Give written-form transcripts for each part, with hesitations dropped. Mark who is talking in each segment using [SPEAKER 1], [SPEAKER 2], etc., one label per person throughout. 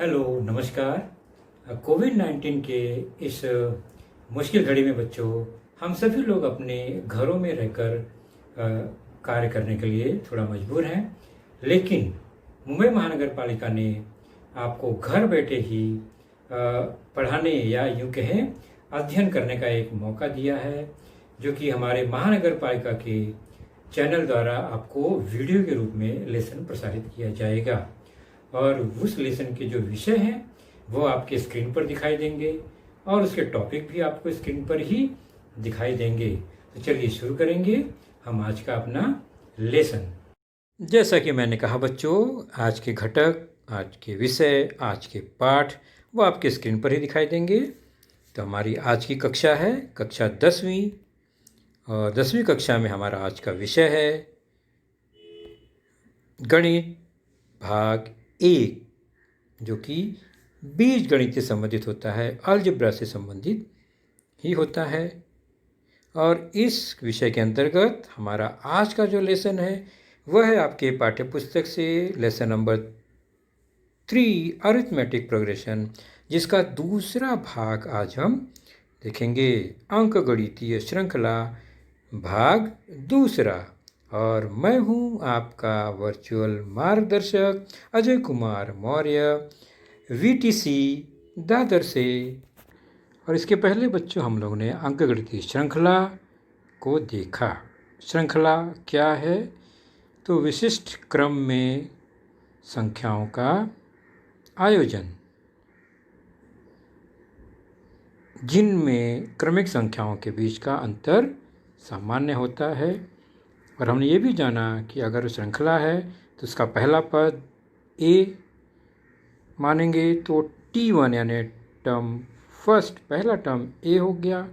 [SPEAKER 1] Hello, नमस्कार। कोविड-19 के इस मुश्किल घड़ी में बच्चों, हम सभी लोग अपने घरों में रहकर कार्य करने के लिए थोड़ा मजबूर हैं। लेकिन मुंबई महानगर पालिका ने आपको घर बैठे ही पढ़ाने या यूं कहें अध्ययन करने का एक मौका दिया है, जो कि हमारे महानगर पालिका के चैनल द्वारा आपको वीडियो के रूप में लेसन प्रसारित किया जाएगा। और उस लेसन के जो विषय हैं वो आपके स्क्रीन पर दिखाई देंगे और उसके टॉपिक भी आपको स्क्रीन पर ही दिखाई देंगे। तो चलिए शुरू करेंगे हम आज का अपना लेसन। जैसा कि मैंने कहा बच्चों, आज के घटक, आज के विषय, आज के पाठ वो आपके स्क्रीन पर ही दिखाई देंगे। तो हमारी आज की कक्षा है कक्षा 10वीं, और 10वीं कक्षा में हमारा आज का विषय है गणित भाग 1, जो कि बीजगणित से संबंधित होता है, अलजेब्रा से संबंधित ही होता है। और इस विषय के अंतर्गत हमारा आज का जो लेसन है वह है आपके पाठ्य पुस्तक से लेसन नंबर 3 अरिथमेटिक प्रोग्रेशन, जिसका दूसरा भाग आज हम देखेंगे, अंकगणितीय श्रृंखला भाग दूसरा। और मैं हूँ आपका वर्चुअल मार्गदर्शक अजय कुमार मौर्य, वीटीसी दादर से। और इसके पहले बच्चों हम लोगों ने अंकगणितीय श्रृंखला को देखा। श्रृंखला क्या है? तो विशिष्ट क्रम में संख्याओं का आयोजन, जिनमें क्रमिक संख्याओं के बीच का अंतर सामान्य होता है। और हमने ये भी जाना कि अगर श्रृंखला है तो उसका पहला पद a मानेंगे तो t1 यानी टर्म फर्स्ट, पहला टर्म a हो गया।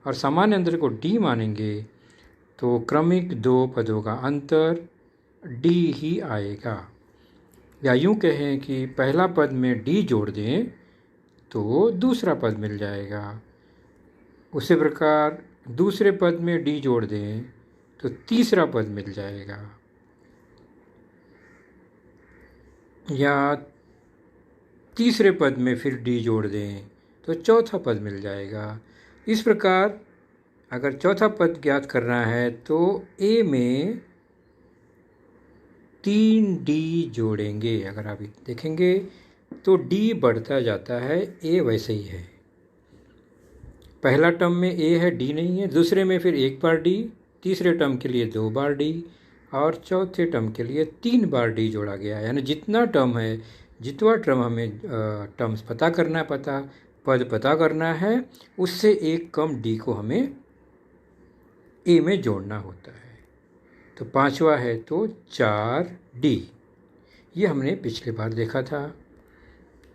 [SPEAKER 1] और सामान्य अंतर को d मानेंगे तो क्रमिक दो पदों का अंतर d ही आएगा। या यूँ कहें कि पहला पद में d जोड़ दें तो दूसरा पद मिल जाएगा। उसी प्रकार दूसरे पद में d जोड़ दें तो तीसरा पद मिल जाएगा। या तीसरे पद में फिर d जोड़ दें तो चौथा पद मिल जाएगा। इस प्रकार अगर चौथा पद ज्ञात करना है तो a में 3d जोड़ेंगे। अगर आप देखेंगे तो d बढ़ता जाता है, a वैसे ही है। पहला टर्म में a है, d नहीं है। दूसरे में फिर एक बार d, तीसरे टर्म के लिए 2 बार d, और चौथे टर्म के लिए 3 बार d जोड़ा गया। यानी जितना टर्म है, जितना टर्म हमें टर्म्स पता करना है, पद पता करना है, उससे एक कम d को हमें a में जोड़ना होता है। तो पांचवा है तो 4d, ये हमने पिछले बार देखा था।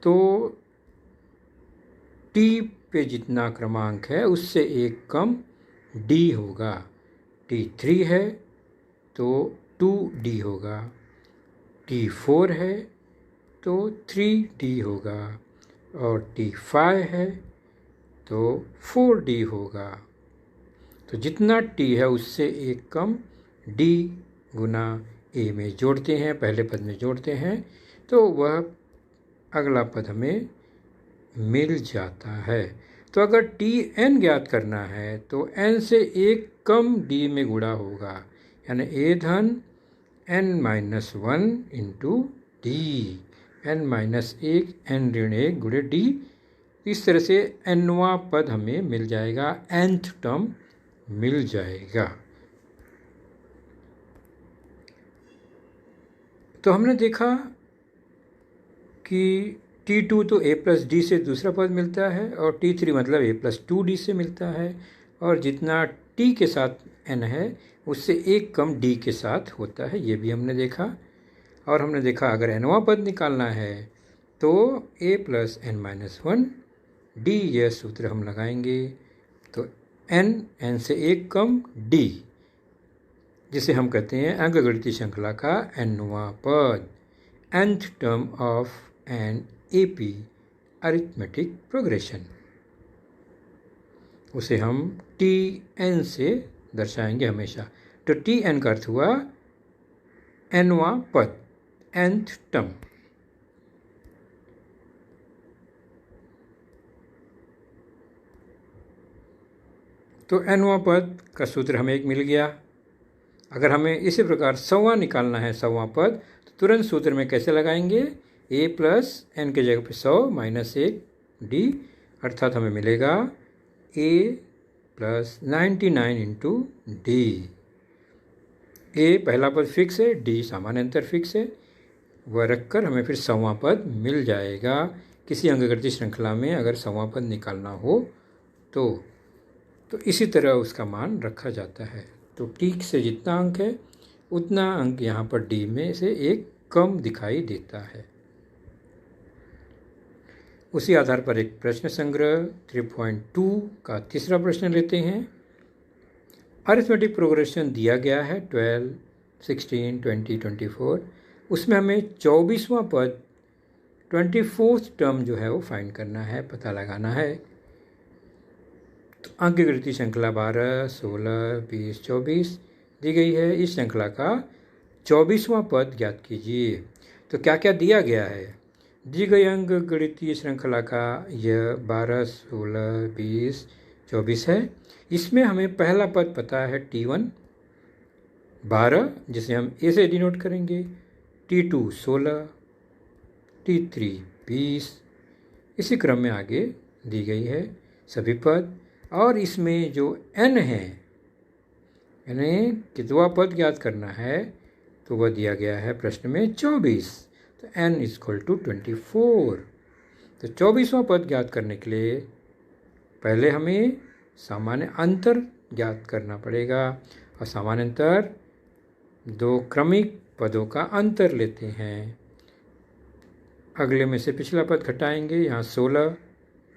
[SPEAKER 1] तो t पे जितना क्रमांक है उससे एक कम d होगा। t3 है तो 2d होगा, t4 है तो 3d होगा, और t5 है तो 4d होगा। तो जितना t है उससे एक कम d गुना a में जोड़ते हैं, पहले पद में जोड़ते हैं, तो वह अगला पद हमें मिल जाता है। तो अगर tn ज्ञात करना है तो n से एक कम d में गुणा होगा, यानी a धन n-1 into d, n-1 n ऋण 1 गुणे d। इस तरह से nवां पद हमें मिल जाएगा, nth टर्म मिल जाएगा। तो हमने देखा कि t2 तो a प्लस d से दूसरा पद मिलता है, और t3 मतलब a प्लस 2d से मिलता है, और जितना t के साथ n है उससे एक कम d के साथ होता है, ये भी हमने देखा। और हमने देखा अगर nवां पद निकालना है तो a प्लस n-1 d, यह सूत्र हम लगाएंगे। तो n से एक कम d, जिसे हम कहते हैं अंकगणितीय श्रृंखला का nवां पद, nth term of an AP arithmetic progression. उसे हम tn से दर्शाएंगे हमेशा। तो tn का अर्थ हुआ nवां पद, nth टर्म। तो nवां पद का सूत्र हमें एक मिल गया। अगर हमें इसी प्रकार 100वां निकालना है, 100वां पद, तो तुरंत सूत्र में कैसे लगाएंगे? a प्लस n की जगह पे 100 माइनस 1 d, अर्थात हमें मिलेगा a plus 99 into D. a पहला पद फिक्स है, d सामान्य अंतर फिक्स है, वह रखकर हमें फिर 100वां पद मिल जाएगा। किसी अंकगणितीय श्रृंखला में अगर 100वां पद निकालना हो तो इसी तरह उसका मान रखा जाता है। तो टी से जितना अंक है उतना अंक यहाँ पर डी में से एक कम दिखाई देता है। उसी आधार पर एक प्रश्न संग्रह 3.2 का तीसरा प्रश्न लेते हैं। अरिथमेटिक प्रोग्रेशन दिया गया है 12, 16, 20, 24। उसमें हमें 24वां पद 24th टर्म जो है वो फाइंड करना है, पता लगाना है। तो अंकगणितीय श्रृंखला 12, 16, 20, 24 दी गई है। इस श्रृंखला का 24वां पद ज्ञात कीजिए। तो क्या क्या दिया गया है? दी गई अंकगणितीय श्रृंखला का यह 12, 16, 20, 24 है। इसमें हमें पहला पद पता है T1 12, जिसे हम A से डिनोट करेंगे, T2 16, T3 20, इसी क्रम में आगे दी गई है सभी पद। और इसमें जो n है, यानी कितवा पद ज्ञात करना है, तो वह दिया गया है प्रश्न में 24। तो n इक्वल टू 24। तो 24वां पद ज्ञात करने के लिए पहले हमें सामान्य अंतर ज्ञात करना पड़ेगा। और सामान्य अंतर दो क्रमिक पदों का अंतर लेते हैं। अगले में से पिछला पद घटाएंगे। यहाँ 16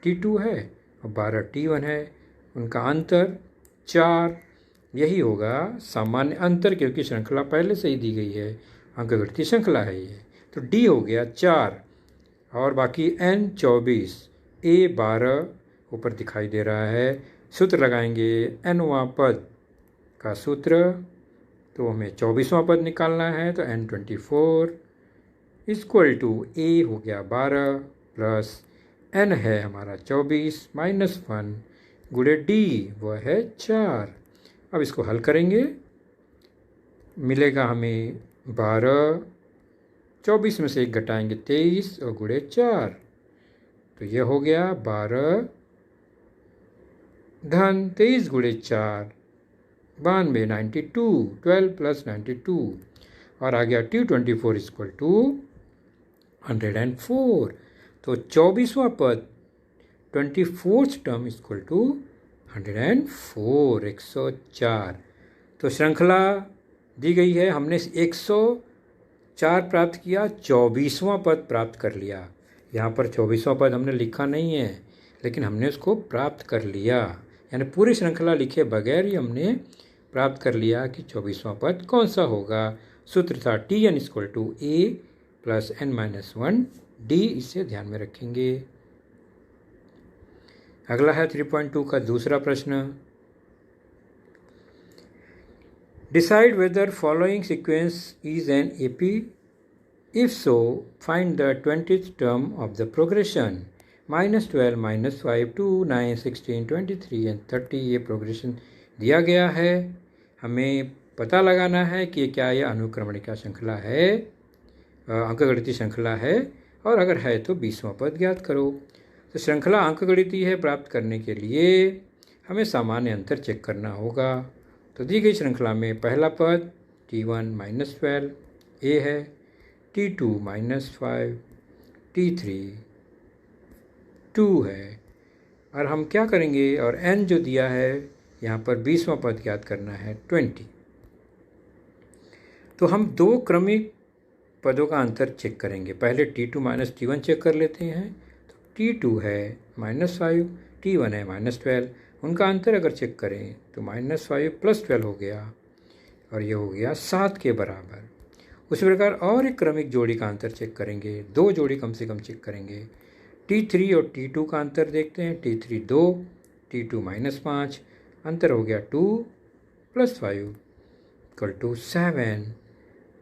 [SPEAKER 1] T2 है और 12 T1 है, उनका अंतर 4। यही होगा सामान्य अंतर, क्योंकि श्रृंखला पहले से ही दी गई है, अंकगणितीय श्रृंखला है ये। तो D हो गया 4 और बाकी N 24, A 12 ऊपर दिखाई दे रहा है। सूत्र लगाएंगे nवां पद का सूत्र, तो हमें 24वां पद निकालना है। तो N 24 इक्वल टू A हो गया 12 प्लस N है हमारा 24 माइनस 1 गुणे D वह है 4। अब इसको हल करेंगे, मिलेगा हमें 12, 24 में से 1 घटाएंगे 23 और गुणे 4, तो यह हो गया 12 धन 23 गुणे 4 92, 92, 12 प्लस 92 और आ गया T24 इक्वल टू 104। तो 24वां पद 24th टर्म इक्वल टू 104, 104। तो श्रृंखला दी गई है, हमने 104 प्राप्त किया, 24वां पद प्राप्त कर लिया। यहाँ पर 24वां पद हमने लिखा नहीं है, लेकिन हमने उसको प्राप्त कर लिया, यानी पूरी श्रृंखला लिखे बगैर ही हमने प्राप्त कर लिया कि 24वां पद कौन सा होगा। सूत्र था Tn equal to A plus n-1 D, इसे ध्यान में रखेंगे। अगला है 3.2 का दूसरा प्रश्न। Decide whether following sequence is an AP, if so find the 20th term of the progression -12, -5, 2, 9, 16, 23 and 30। ये प्रोग्रेशन दिया गया है। हमें पता लगाना है कि क्या यह अनुक्रमणिका श्रृंखला है, अंकगणितीय श्रृंखला है, और अगर है तो 20वां पद ज्ञात करो। तो श्रृंखला अंकगणितीय है, प्राप्त करने के लिए हमें सामान्य अंतर चेक करना होगा। तो दी गई श्रृंखला में पहला पद T1 -12 A है, T2 -5, T3 2 है। और हम क्या करेंगे, और n जो दिया है यहाँ पर 20वां पद ज्ञात करना है 20। तो हम दो क्रमिक पदों का अंतर चेक करेंगे। पहले T2 माइनस T1 चेक कर लेते हैं। तो T2 है -5, T1 है -12, उनका अंतर अगर चेक करें तो -5 प्लस 12 हो गया और ये हो गया 7 के बराबर। उसी प्रकार और एक क्रमिक जोड़ी का अंतर चेक करेंगे, दो जोड़ी कम से कम चेक करेंगे। T3 और T2 का अंतर देखते हैं। T3 2, T2 -5, अंतर हो गया 2 प्लस 5 इक्वल टू 7।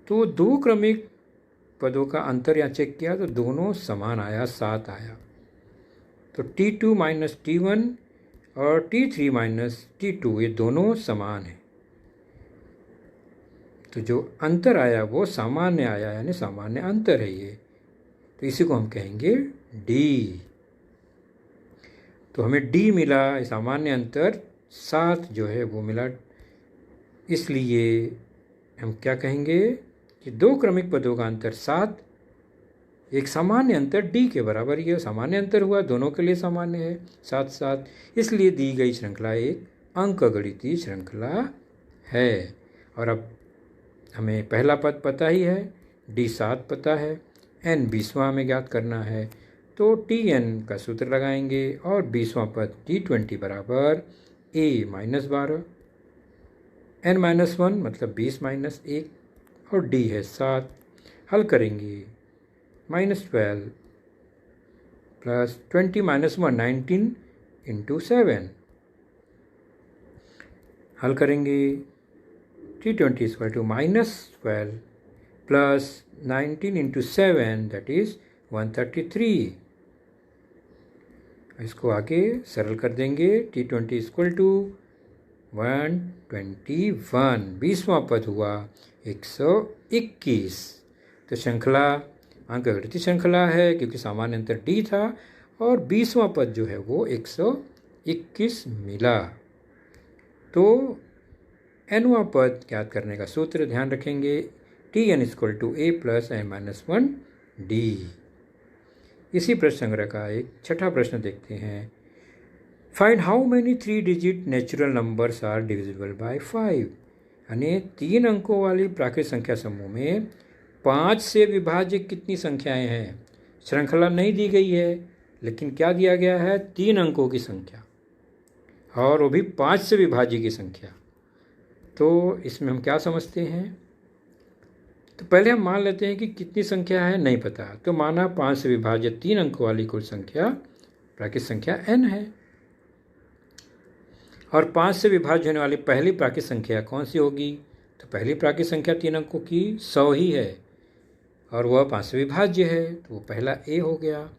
[SPEAKER 1] तो दो क्रमिक पदों का अंतर यहाँ चेक किया तो दोनों समान आया, 7 आया। तो T2 माइनस T1 और T3 माइनस T2 ये दोनों समान हैं। तो जो अंतर आया वो सामान्य आया, यानी सामान्य अंतर है ये, तो इसी को हम कहेंगे D। तो हमें D मिला, सामान्य अंतर 7 जो है वो मिला, इसलिए हम क्या कहेंगे कि दो क्रमिक पदों का अंतर 7 एक सामान्य अंतर D के बराबर ही है। सामान्य अंतर हुआ, दोनों के लिए सामान्य है 7 7, इसलिए दी गई श्रृंखला एक अंकगणितीय श्रृंखला है। और अब हमें पहला पद पता ही है, D 7 पता है, n 20वां हमें ज्ञात करना है, तो Tn का सूत्र लगाएंगे और 20वां पद T20 बराबर a माइनस 12, n-1 मतलब 20 माइनस 1 और D है 7। हल करेंगे, -12 प्लस 20 माइनस 1 19 इंटू 7। हल करेंगे, T20 is equal to -12 plus 19 into 7 that is 133। इसको आगे सरल कर देंगे, T20 is equal to 121, 20वां पद हुआ 121। तो श्रृंखला अंकगणितीय श्रृंखला है क्योंकि सामान्य अंतर D था और 20वां पद जो है वो 121 मिला। तो nवां पद ज्ञात करने का सूत्र ध्यान रखेंगे, Tn equal to a plus n-1 D। इसी प्रश्न संग्रह का एक छठा प्रश्न देखते हैं। Find how many 3 digit natural numbers are divisible by 5। यानी 3 अंकों वाली प्राकृतिक संख्या समूह में 5 से विभाज्य कितनी संख्याएं हैं। श्रृंखला नहीं दी गई है, लेकिन क्या दिया गया है, 3 अंकों की संख्या, और वो भी 5 से विभाज्य की संख्या। तो इसमें हम क्या समझते हैं, तो पहले हम मान लेते हैं कि कितनी संख्या है नहीं पता, तो माना 5 से विभाजित 3 अंकों वाली कुल संख्या प्राकृतिक संख्या n है। और 5 से विभाज्य होने वाली पहली प्राकृतिक संख्या कौन सी होगी, तो पहली प्राकृतिक संख्या 3 अंकों की 100 ही है और वह 5 से विभाज्य है, तो वो पहला a हो गया।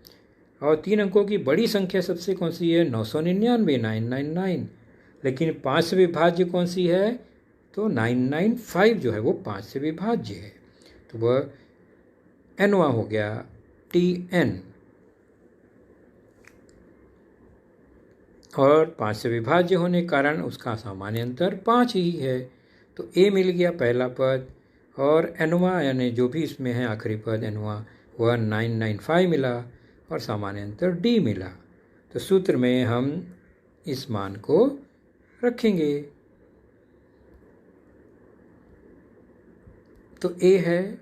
[SPEAKER 1] और 3 अंकों की बड़ी संख्या सबसे कौन सी है, 999 999, लेकिन 5 से विभाज्य कौन सी है, तो 995 जो है वो 5 से विभाज्य है, तो वह nवां हो गया Tn। और 5 से विभाज्य होने के कारण उसका सामान्य अंतर 5 ही है, तो a मिल गया पहला पद, और nवां यानी जो भी इसमें है आखिरी पद nवां वह 995 मिला और सामान्य अंतर D मिला। तो सूत्र में हम इस मान को रखेंगे, तो a है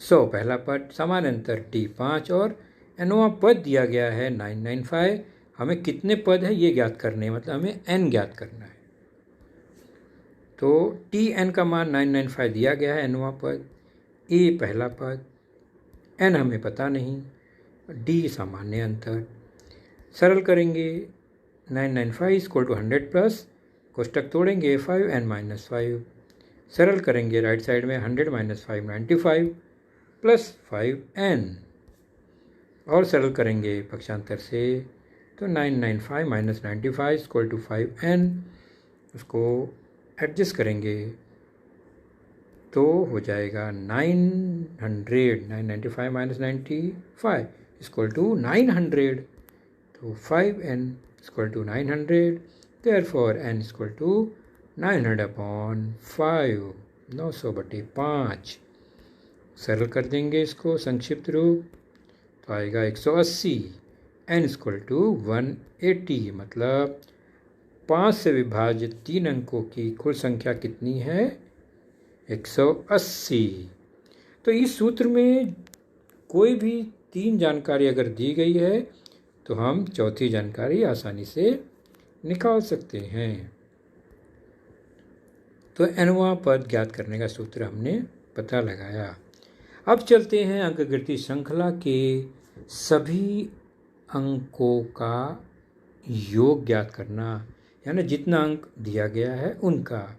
[SPEAKER 1] 100 पहला पद, सामान्य अंतर D 5 और nवां पद दिया गया है 995। हमें कितने पद है ये ज्ञात करने हैं, मतलब हमें n ज्ञात करना है। तो Tn का मान 995 दिया गया है, nवां पद, a पहला पद, n हमें पता नहीं, D सामान्य अंतर। सरल करेंगे, 995 इक्वल टू 100 प्लस कोष्टक तोड़ेंगे 5n-5, सरल करेंगे राइट साइड में 100 माइनस 5 95 प्लस 5n, और सरल करेंगे पक्षांतर से, तो 995 माइनस 95 इक्वल टू 5n, उसको एडजस्ट करेंगे तो हो जाएगा 995 माइनस 95 इक्वल टू 900, तो 5n equal to 900, therefore n equal to 900/5, 900/5। सरल कर देंगे इसको संक्षिप्त रूप, तो आएगा 180, n इक्वल टू 180, मतलब 5 से विभाजित 3 अंकों की कुल संख्या कितनी है, 180। तो इस सूत्र में कोई भी 3 जानकारी अगर दी गई है तो हम चौथी जानकारी आसानी से निकाल सकते हैं। तो nवां पद ज्ञात करने का सूत्र हमने पता लगाया। अब चलते हैं अंकगणितीय श्रृंखला के सभी अंकों का योग ज्ञात करना, यानी जितना अंक दिया गया है उनका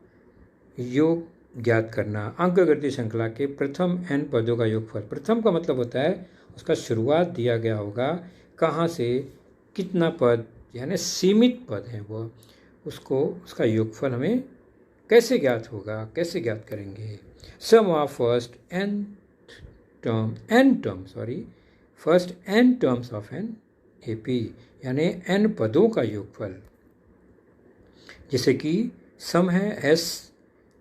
[SPEAKER 1] योग ज्ञात करना। अंकगणितीय श्रृंखला के प्रथम n पदों का योगफल, प्रथम का मतलब होता है उसका शुरुआत दिया गया होगा, कहाँ से कितना पद यानी सीमित पद हैं वो, उसको उसका योगफल हमें कैसे ज्ञात होगा, कैसे ज्ञात करेंगे? Sum of first n terms of an AP, यानी n पदों का योगफल, जैसे कि सम है s,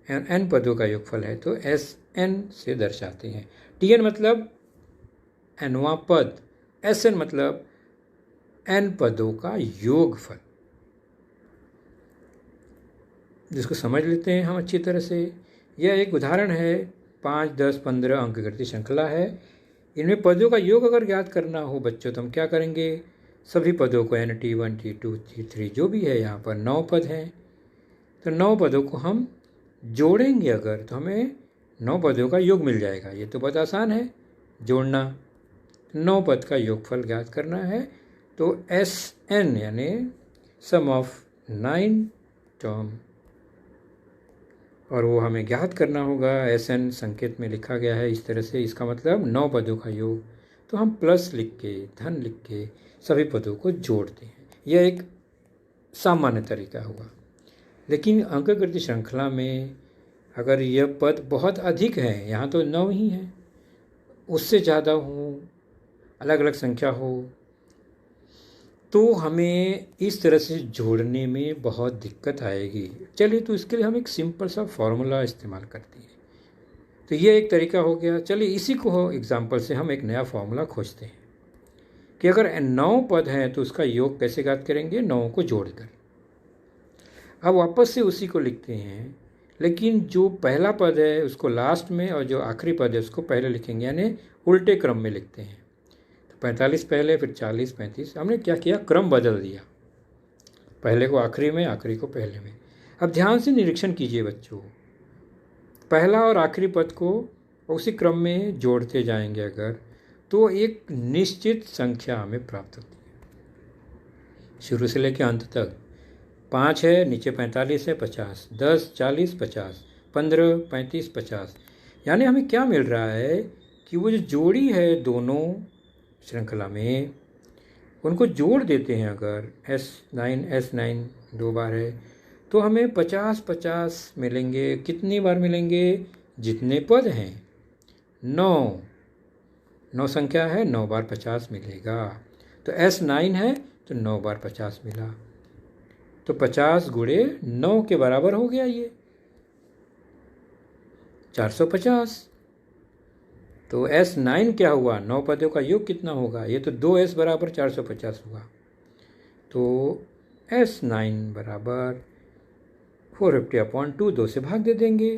[SPEAKER 1] n पदों का योगफल है तो SN से दर्शाते हैं। TN मतलब nवां पद, SN मतलब n पदों का योगफल। जिसको समझ लेते हैं हम अच्छी तरह से। यह एक उदाहरण है, 5, 10, 15 अंकगणित श्रृंखला है। इनमें पदों का योग अगर ज्ञात करना हो बच्चों तो हम क्या करेंगे? सभी पदों को T1, T2, T3 जो भी है, यहाँ पर 9 पद हैं, तो 9 पदों को हम जोड़ेंगे अगर, तो हमें 9 पदों का योग मिल जाएगा। ये तो बहुत आसान है जोड़ना। 9 पद का योगफल ज्ञात करना है तो SN यानी सम ऑफ 9 टर्म, और वो हमें ज्ञात करना होगा। SN संकेत में लिखा गया है इस तरह से, इसका मतलब 9 पदों का योग। तो हम प्लस लिख के, धन लिख के सभी पदों को जोड़ते हैं। यह एक सामान्य तरीका हुआ। लेकिन अंकगणित श्रृंखला में अगर यह पद बहुत अधिक है, यहाँ तो 9 ही हैं, उससे ज़्यादा हो, अलग अलग संख्या हो, तो हमें इस तरह से जोड़ने में बहुत दिक्कत आएगी। चलिए, तो इसके लिए हम एक सिंपल सा फॉर्मूला इस्तेमाल करते हैं। तो ये एक तरीका हो गया। चलिए, इसी को एग्जाम्पल से हम एक नया फॉर्मूला खोजते हैं कि अगर 9 पद हैं तो उसका योग कैसे ज्ञात करेंगे? 9 को जोड़कर। अब वापस से उसी को लिखते हैं, लेकिन जो पहला पद है उसको लास्ट में और जो आखिरी पद है उसको पहले लिखेंगे, यानी उल्टे क्रम में लिखते हैं। 45 पहले, फिर 40, 35। हमने क्या किया? क्रम बदल दिया, पहले को आखिरी में, आखिरी को पहले में। अब ध्यान से निरीक्षण कीजिए बच्चों, पहला और आखिरी पद को उसी क्रम में जोड़ते जाएंगे अगर, तो एक निश्चित संख्या हमें प्राप्त होती है शुरू से लेकर अंत तक। 5 है, नीचे 45 है, 50, 10, 40, 50, 15, 35, 50। यानी हमें क्या मिल रहा है कि वो जो जोड़ी है दोनों श्रृंखला में, उनको जोड़ देते हैं अगर, S9 2 बार है तो हमें 50, 50 मिलेंगे। कितनी बार मिलेंगे? जितने पद हैं, 9 संख्या है, 9 बार 50 मिलेगा। तो S9 है तो 9 बार 50 मिला, तो 50 गुणे 9 के बराबर हो गया ये 450। तो S9 क्या हुआ? 9 पदों का योग कितना होगा? ये तो 2S बराबर 450 हुआ। तो S9 बराबर 450/2, 2 से भाग दे देंगे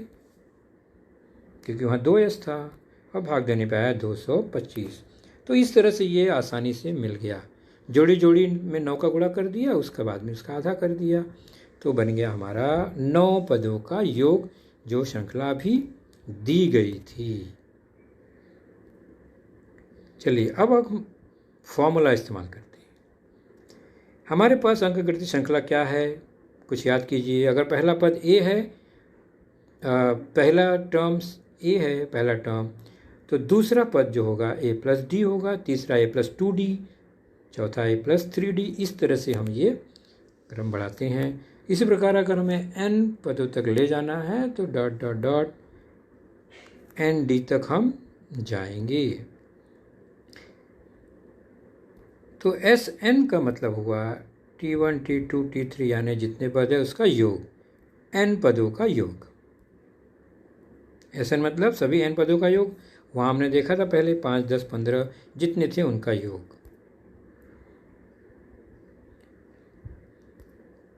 [SPEAKER 1] क्योंकि वहाँ 2S था, और भाग देने पे आया 225। तो इस तरह से ये आसानी से मिल गया। जोड़ी जोड़ी में 9 का गुणा कर दिया, उसके बाद में उसका आधा कर दिया, तो बन गया हमारा 9 पदों का योग, जो श्रृंखला भी दी गई थी। चलिए, अब हम फॉर्मूला इस्तेमाल करते हैं। हमारे पास अंकगणित श्रृंखला क्या है? कुछ याद कीजिए। अगर पहला पद A है, पहला टर्म्स A है, पहला टर्म, तो दूसरा पद जो होगा A + D होगा, तीसरा A + 2D, चौथा A + 3D। इस तरह से हम ये क्रम बढ़ाते हैं। इसी प्रकार अगर हमें n पदों तक ले जाना है तो ... ND तक हम जाएंगे। तो SN का मतलब हुआ T1, T2, T3, यानी जितने पद है उसका योग, n पदों का योग। SN मतलब सभी n पदों का योग। वहाँ हमने देखा था पहले 5, 10, 15 जितने थे उनका योग।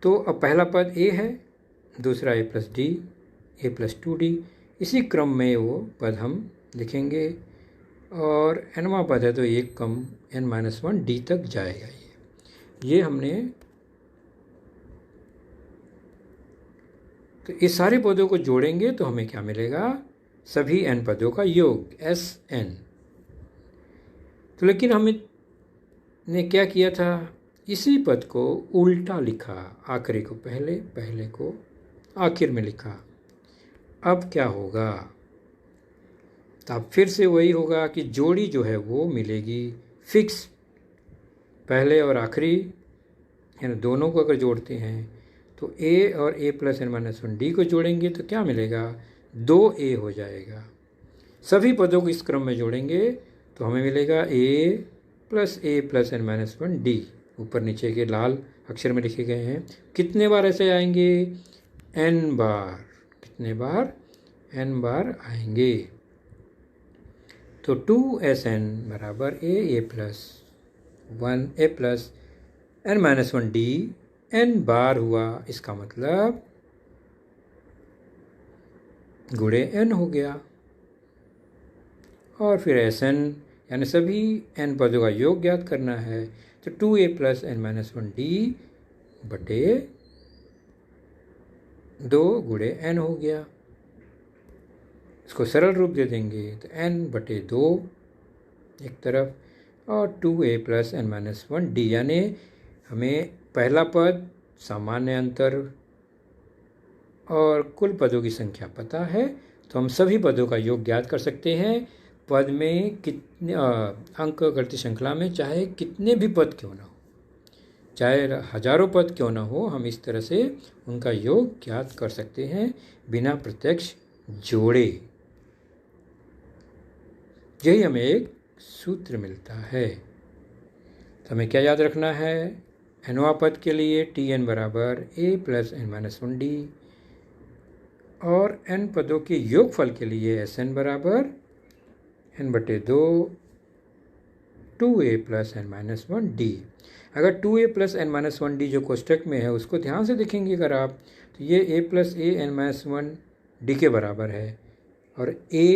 [SPEAKER 1] तो अब पहला पद A है, दूसरा A + D, A + 2D। इसी क्रम में वो पद हम लिखेंगे, और nवां पद है तो एक कम n-1 D तक जाएगा। ये हमने, तो इस सारे पदों को जोड़ेंगे तो हमें क्या मिलेगा? सभी n पदों का योग, SN। तो लेकिन हमने क्या किया था? इसी पद को उल्टा लिखा, आखिरी को पहले, पहले को आखिर में लिखा। अब क्या होगा? तो अब फिर से वही होगा कि जोड़ी जो है वो मिलेगी फिक्स, पहले और आखिरी यानी दोनों को अगर जोड़ते हैं तो ए और A plus N minus one D को जोड़ेंगे तो क्या मिलेगा, 2a हो जाएगा। सभी पदों को इस क्रम में जोड़ेंगे तो हमें मिलेगा a plus N minus one D. ऊपर नीचे के लाल अक्षर में लिखे गए हैं। कितने बार ऐसे आएंगे, n बार। कितने बार, n बार आएंगे। तो 2sn बराबर a plus n minus one D n बार हुआ। इसका मतलब गुणे n हो गया। और फिर Sn यानी सभी n पदों का योग ज्ञात करना है। तो 2a plus n minus one D बटे 2 गुणे n हो गया। इसको सरल रूप दे देंगे तो n बटे 2 एक तरफ और 2a plus n minus one D, यानी हमें पहला पद, सामान्य अंतर और कुल पदों की संख्या पता है तो हम सभी पदों का योग ज्ञात कर सकते हैं। पद में कितने अंक गणितीय श्रृंखला में चाहे कितने भी पद क्यों ना हो, चाहे हजारों पद क्यों ना हो, हम इस तरह से उनका योग ज्ञात कर सकते हैं बिना प्रत्यक्ष जोड़े। यही हमें एक सूत्र मिलता है। तो हमें क्या याद रखना है, nवां पद के लिए Tn बराबर a plus N minus one D और n पदों के योगफल के लिए Sn बराबर n बटे 2 2a plus N minus one D. अगर 2a plus N minus one D जो कोष्टक में है उसको ध्यान से देखेंगे अगर आप, तो ये a plus A N minus one D के बराबर है और a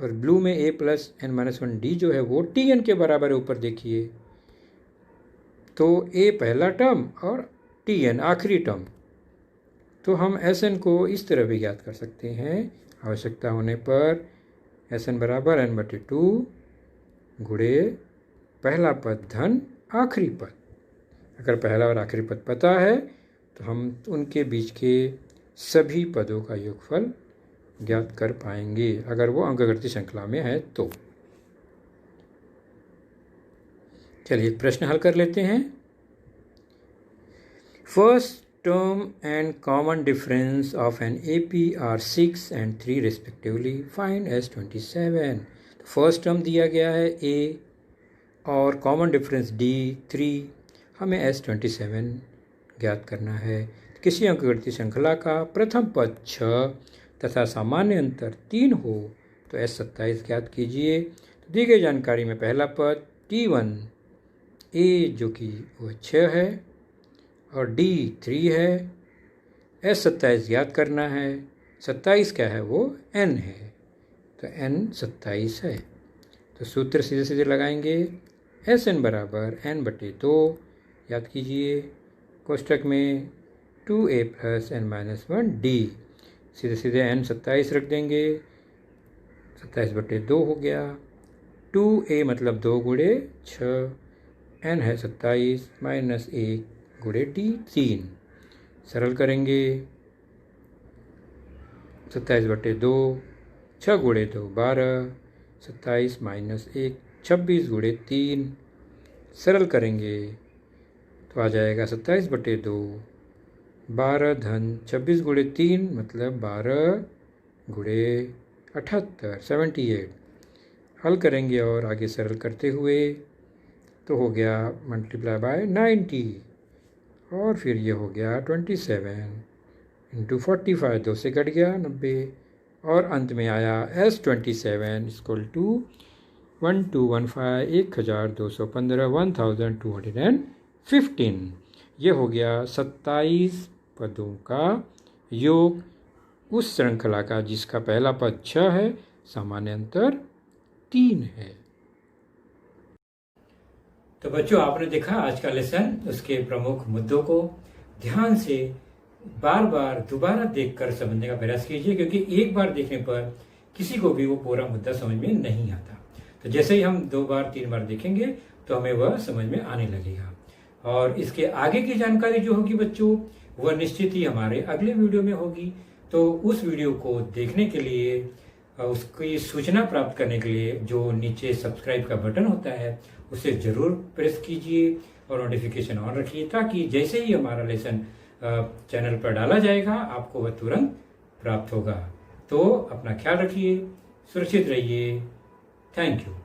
[SPEAKER 1] और ब्लू में a plus N minus one D जो है वो Tn के बराबर है। ऊपर देखिए तो a पहला टर्म और Tn आखिरी टर्म। तो हम Sn को इस तरह भी ज्ञात कर सकते हैं, आवश्यकता होने पर Sn बराबर n बटे 2 गुणे पहला पद धन आखिरी पद। अगर पहला और आखिरी पद पता है तो हम उनके बीच के सभी पदों का योगफल ज्ञात कर पाएंगे अगर वो अंकगणितीय श्रृंखला में है तो। चलिए एक प्रश्न हल कर लेते हैं। First term and common difference of an AP are 6 and 3 respectively. Find S27. तो फर्स्ट टर्म दिया गया है A और कॉमन डिफरेंस D 3, हमें S27 ज्ञात करना है। किसी अंकगणितीय श्रृंखला का प्रथम पद 6 तथा सामान्य अंतर 3 हो तो S27 ज्ञात कीजिए। तो दी गई जानकारी में पहला पद T1 A जो कि वह 6 है और D 3 है। S27 याद करना है। 27 क्या है, वो N है, तो N 27 है। तो सूत्र सीधे सीधे लगाएंगे। Sn बराबर n बटे 2 याद कीजिए, कोष्टक में 2a plus N minus one D. सीधे सीधे n 27 रख देंगे, 27 बटे 2 हो गया। 2a मतलब 2 गुणे 6, n है 27 माइनस 1 गुणे डी 3। सरल करेंगे, 27 बटे 2, 6 गुणे 2 12, 27 माइनस 1 26 गुणे 3। सरल करेंगे तो आ जाएगा 27 बटे 2 12 धन 26 गुणे 3 मतलब 12 गुणे 78 78। हल करेंगे और आगे सरल करते हुए तो हो गया मल्टीप्लाई बाय 90 और फिर ये हो गया 27 इंटू 45, 2 से कट गया 90 और अंत में आया S27 इक्वल टू 1215 1215 1215। ये हो गया 27 पदों का योग उस श्रृंखला का जिसका पहला पद 6 है, सामान्य अंतर 3 है।
[SPEAKER 2] तो बच्चों, आपने देखा आज का लेसन, उसके प्रमुख मुद्दों को ध्यान से बार बार दोबारा देखकर समझने का प्रयास कीजिए, क्योंकि एक बार देखने पर किसी को भी वो पूरा मुद्दा समझ में नहीं आता। तो जैसे ही हम 2 बार 3 बार देखेंगे तो हमें वह समझ में आने लगेगा। और इसके आगे की जानकारी जो होगी बच्चों, वह निश्चित ही हमारे अगले वीडियो में होगी। तो उस वीडियो को देखने के लिए उसकी सूचना प्राप्त करने के लिए जो नीचे सब्सक्राइब का बटन होता है उसे जरूर प्रेस कीजिए और नोटिफिकेशन ऑन रखिए, ताकि जैसे ही हमारा लेसन चैनल पर डाला जाएगा आपको वह तुरंत प्राप्त होगा। तो अपना ख्याल रखिए, सुरक्षित रहिए। Thank you.